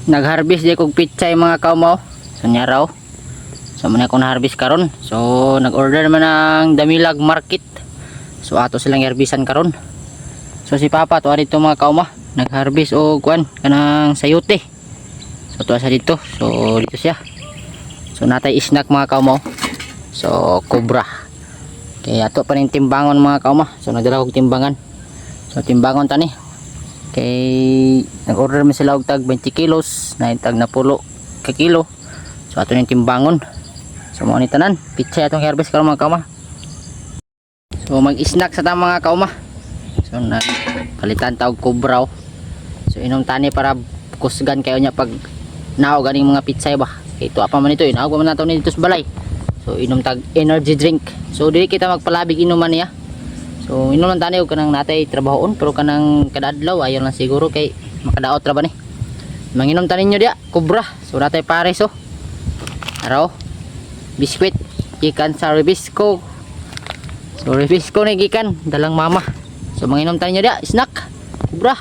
nag-harvest di kog pitsay mga kaumaw. So nya raw. So man ako na-harvest karon. So nag-order man ng Damilag Market. So ato silang harvestan karon. So si Papa to dito mga kaumaw, nag-harvest og kuan kanang sayote. So tuwa siya dito. So dito siya. So natay snack mga kaumaw. So cobra. Kaya ato pa rin timbangon mga kaumaw. So nagdala kog timbangan. So timbangon tani. Kay nag-order mi sila og tag 20 kilos, na tag na pulo ka kilo. So ato ning timbangon. So mo ni tanan, pizza atong harvest karon mga kauma. So mag-snack sa ta mga kauma. So palitan ta og cobra. So inom tani para kusgan kayo nya pag naog ganing mga pizza ba. Kay tuwa pa man ito, naog pa man nato ni dito sa balay. So inom tag energy drink. So dili kita magpalabig inuman niya. So inom lang tani og kanang natay trabahoon, pero kanang kadadlaw ayon lang siguro kay makadaot ra ba ni. Manginom tanin nyo dia cobra. So natay pares oh. Araw biskwit gikan sa Ribisco. So Ribisco ni gikan dalang mama. So manginom tanin nyo dia snack cobra.